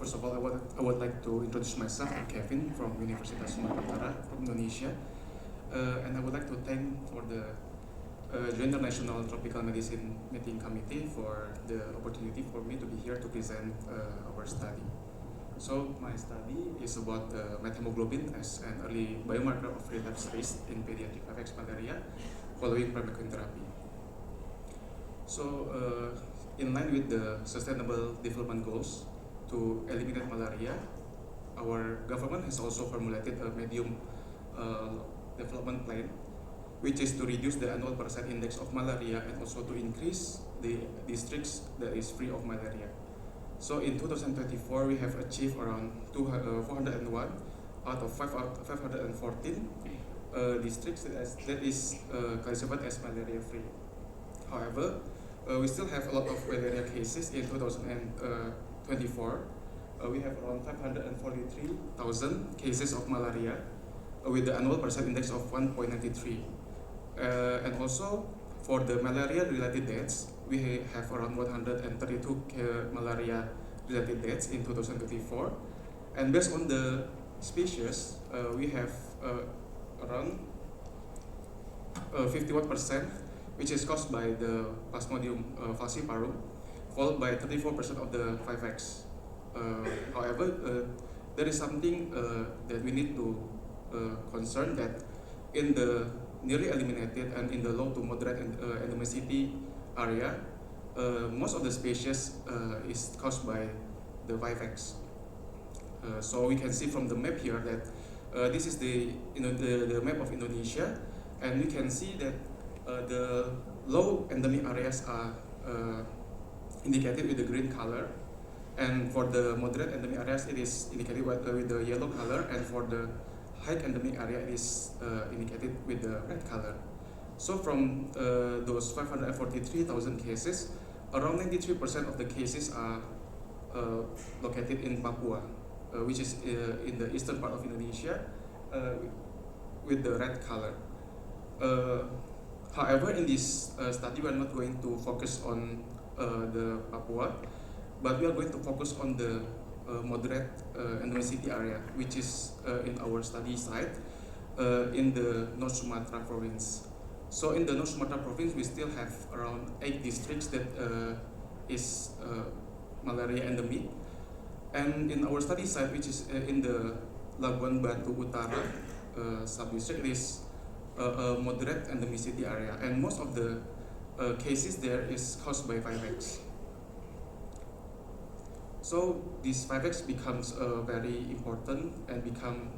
First of all, I would like to introduce myself. I'm Kevin from Universitas Sumatera Utara from Indonesia, and I would like to thank for the Joint International Tropical Medicine Meeting Committee for the opportunity for me to be here to present our study. So my study is about methemoglobin as an early biomarker of relapse risk in pediatric 5X malaria following primaquine therapy. So in line with the Sustainable Development Goals to eliminate malaria, our government has also formulated a medium development plan, which is to reduce the annual percent index of malaria and also to increase the districts that is free of malaria. So in 2024, we have achieved around 401 out of 514 districts that is classified as malaria free. However, we still have a lot of malaria cases in 2024. We have around 543,000 cases of malaria with the annual percent index of 1.93. And also for the malaria-related deaths, we have around 132 malaria-related deaths in 2024. And based on the species, we have around 51%, which is caused by the Plasmodium falciparum, followed by 34% of the 5X. However, there is something that we need to concern that in the nearly eliminated and in the low to moderate endemicity area, most of the species is caused by the 5X. So we can see from the map here that this is the map of Indonesia, and we can see that the low endemic areas are indicated with the green color, and for the moderate endemic areas it is indicated with the yellow color, and for the high endemic area it is indicated with the red color. So from those 543,000 cases, around 93% of the cases are located in Papua, which is in the eastern part of Indonesia, with the red color. However, in this study, we are not going to focus on the Papua, but we are going to focus on the moderate endemicity area, which is in our study site in the North Sumatra province. So in the North Sumatra province, we still have around 8 districts that is malaria endemic. And in our study site, which is in the Labuan Batu Utara sub-district, it is a moderate endemicity area, and most of the cases there is caused by 5X. So this 5X becomes very important and become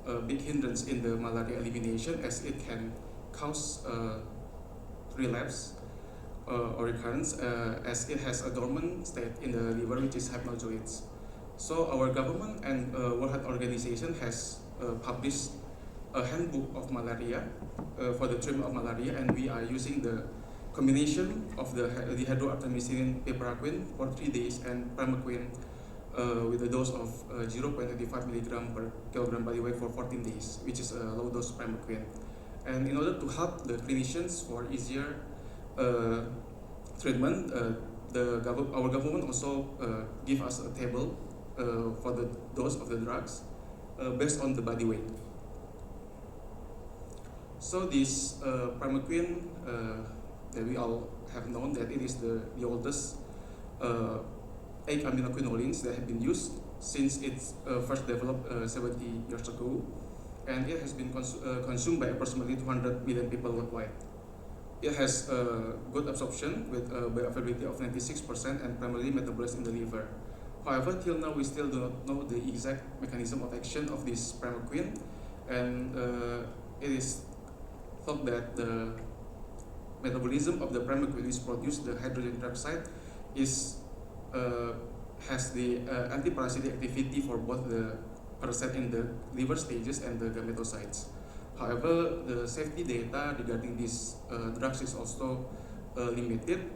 a big hindrance in the malaria elimination, as it can cause relapse or recurrence, as it has a dormant state in the liver, which is hypnozoites. So our government and World Health Organization has published a handbook of malaria for the treatment of malaria, and we are using the combination of the dihydroartemisinin piperacin for 3 days and primaquine with a dose of 0.25 milligram per kilogram body weight for 14 days, which is a low dose primaquine. And in order to help the clinicians for easier treatment, our government also give us a table for the dose of the drugs based on the body weight. So this primaquine that we all have known that it is the oldest 8 aminoquinolines that have been used since it's first developed 70 years ago, and it has been consumed by approximately 200 million people worldwide. It has good absorption with bioavailability of 96% and primarily metabolized in the liver. However, till now we still do not know the exact mechanism of action of this primaquine, and it is thought that the metabolism of the primaquine is produced the hydrogen peroxide has the antiparasitic activity for both the parasite in the liver stages and the gametocytes. However, the safety data regarding these drugs is also limited,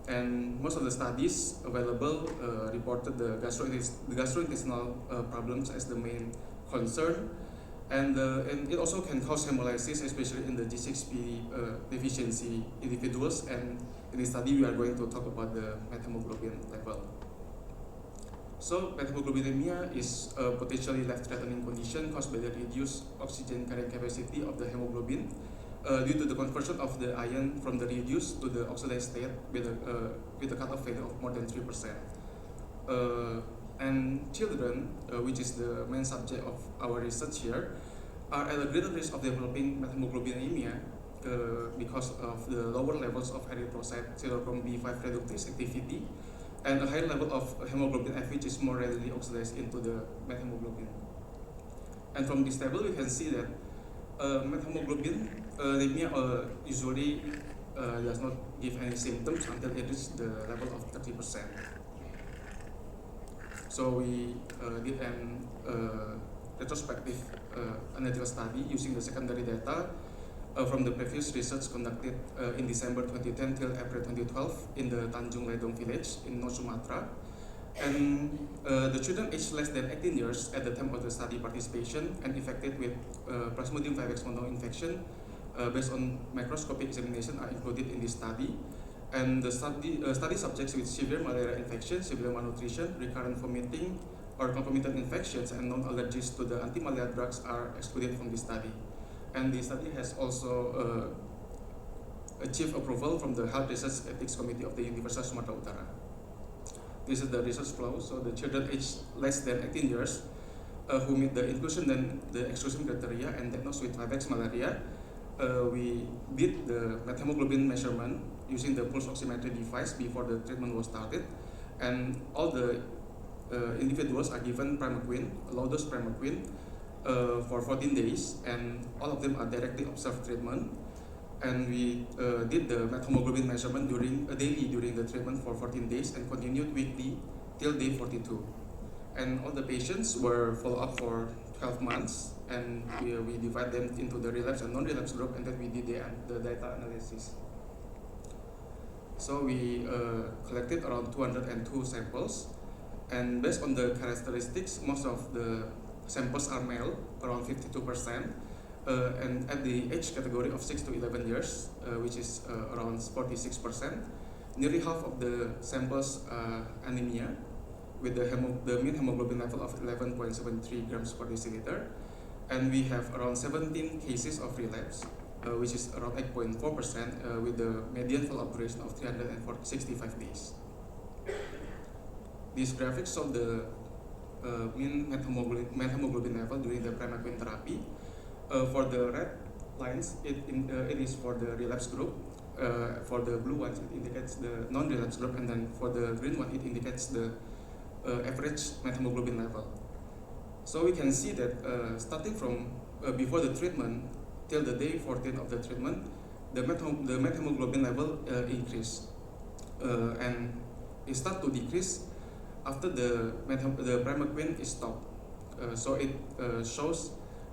and most of the studies available reported the gastrointestinal problems as the main concern, and it also can cause hemolysis, especially in the G6P deficiency individuals. And in this study, we are going to talk about the methemoglobin level. So methemoglobinemia is a potentially life-threatening condition caused by the reduced oxygen carrying capacity of the hemoglobin due to the conversion of the ion from the reduced to the oxidized state with a cutoff value of more than 3%. And children, which is the main subject of our research here, are at a greater risk of developing methemoglobinemia because of the lower levels of erythrocyte cytochrome B5 reductase activity and a higher level of hemoglobin F, which is more readily oxidized into the methemoglobin. And from this table, we can see that methemoglobin anemia usually does not give any symptoms until it reaches the level of 30%. So we did an retrospective analytical study using the secondary data from the previous research conducted in December 2010 till April 2012 in the Tanjung Ledong village in North Sumatra. And the children aged less than 18 years at the time of the study participation and infected with Plasmodium vivax mono infection based on microscopic examination are included in this study. And the study subjects with severe malaria infection, severe malnutrition, recurrent vomiting, or concomitant infections and non-allergies to the anti-malaria drugs are excluded from this study. And the study has also achieved approval from the Health Research Ethics Committee of the University of Sumatera Utara. This is the research flow. So the children aged less than 18 years who meet the inclusion and the exclusion criteria and diagnosed with vivax malaria, we did the methemoglobin measurement using the pulse oximetry device before the treatment was started, and all the individuals are given primaquine, low-dose primaquine, for 14 days, and all of them are directly observed treatment. And we did the methemoglobin measurement daily during the treatment for 14 days and continued weekly till day 42. And all the patients were followed up for 12 months, and we divide them into the relapse and non-relapse group, and then we did the data analysis. So we collected around 202 samples, and based on the characteristics, most of the samples are male, around 52%, and at the age category of 6 to 11 years, which is around 46%, nearly half of the samples are anemia, with the mean hemoglobin level of 11.73 grams per deciliter, and we have around 17 cases of relapse, which is around 8.4%, with the median follow-up duration of 365 days. These graphics show the mean methemoglobin level during the primaquine therapy. For the red lines, it is for the relapse group. For the blue ones, it indicates the non-relapse group, and then for the green one, it indicates the average methemoglobin level. So we can see that starting from before the treatment till the day 14 of the treatment, the methemoglobin level increased, and it starts to decrease after the primaquine is stopped. So it shows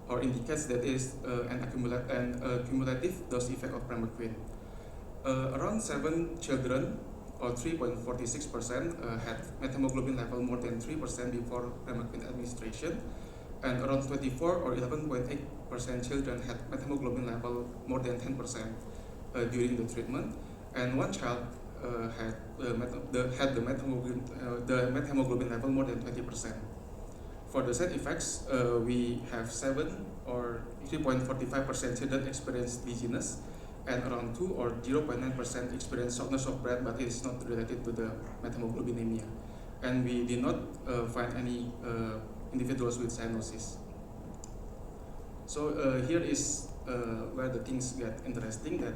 or indicates that is an cumulative dose effect of primaquine. Around 7 children, or 3.46%, had methemoglobin level more than 3% before primaquine administration, and around 24 or 11.8% children had methemoglobin level more than 10% during the treatment, and one child had the methemoglobin level more than 20%. For the side effects, we have 7 or 3.45% children experience dizziness, and around 2 or 0.9% experience shortness of breath, but it is not related to the methemoglobinemia. And we did not find any individuals with cyanosis. So here is where the things get interesting, that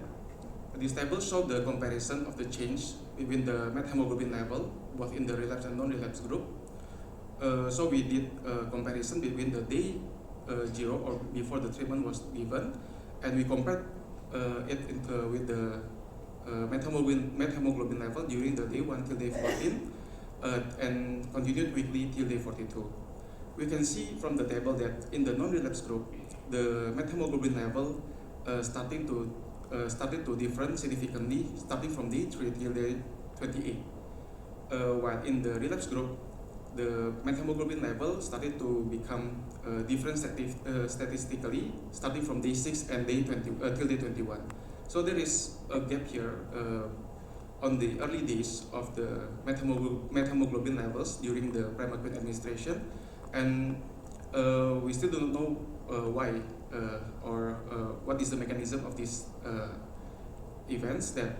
this table shows the comparison of the change between the methemoglobin level, both in the relapse and non-relapse group. So we did a comparison between the day 0 or before the treatment was given, and we compared it with the methemoglobin level during the day 1 till day 14, and continued weekly till day 42. We can see from the table that in the non-relapse group, the methemoglobin level started to differ significantly starting from day 3 till day 28. While in the relapse group, the methemoglobin level started to become different statistically starting from day 6 and day 20 till day 21. So there is a gap here on the early days of the methemoglobin levels during the primaquine administration, and we still don't know why or what is the mechanism of these events that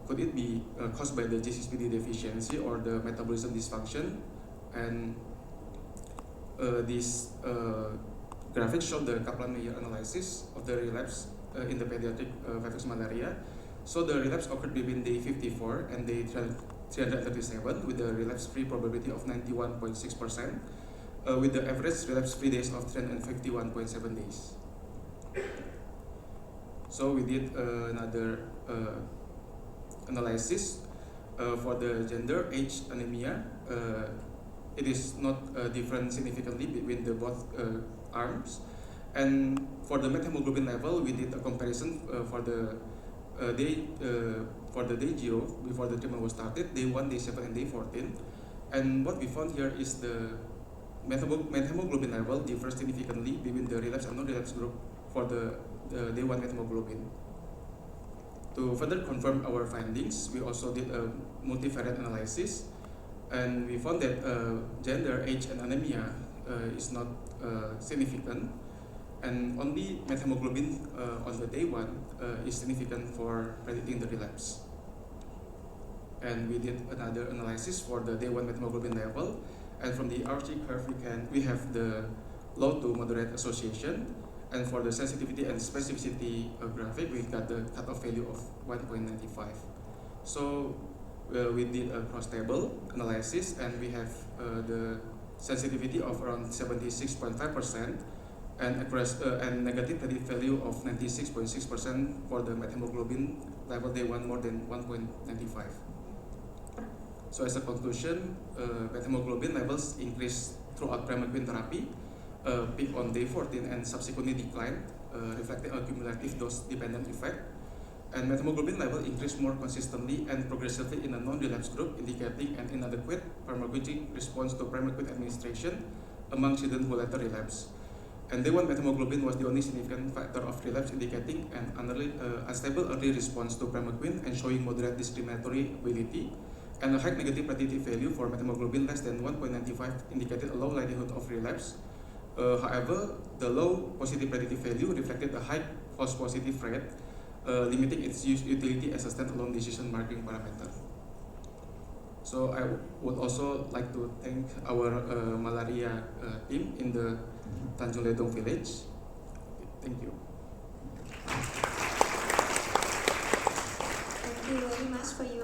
could it be caused by the G6PD deficiency or the metabolism dysfunction. And this graphic showed the Kaplan-Meier analysis of the relapse in the pediatric 5X malaria. So the relapse occurred between day 54 and day 337 with the relapse-free probability of 91.6%, with the average relapse-free days of 351.7 days. So we did another analysis for the gender, age, anemia. It is not different significantly between the both arms. And for the methemoglobin level, we did a comparison for the day 0 before the treatment was started, day 1, day 7, and day 14. And what we found here is the methemoglobin level differs significantly between the relapse and non-relapse group for the day 1 methemoglobin. To further confirm our findings, we also did a multivariate analysis, and we found that gender, age, and anemia is not significant, and only methemoglobin on the day 1 is significant for predicting the relapse. And we did another analysis for the day 1 methemoglobin level, and from the RG curve we have the low to moderate association, and for the sensitivity and specificity graphic we got the cutoff value of 1.95. So we did a cross-table analysis, and we have the sensitivity of around 76.5% and negative predictive value of 96.6% for the methemoglobin level day 1 more than 1.95. So as a conclusion, methemoglobin levels increased throughout primaquine therapy, peak on day 14 and subsequently declined, reflecting a cumulative dose-dependent effect. And methemoglobin level increased more consistently and progressively in a non-relapse group, indicating an inadequate pharmacologic response to primaquine administration among children who later relapse. And day 1 methemoglobin was the only significant factor of relapse, indicating an unstable early response to primaquine and showing moderate discriminatory ability, and a high negative predictive value for methemoglobin less than 1.95 indicated a low likelihood of relapse. However, the low positive predictive value reflected a high false positive rate, limiting its utility as a standalone decision marking parameter. So I would also like to thank our malaria team in the Tanjung Ledong village. Thank you. Thank you very much for your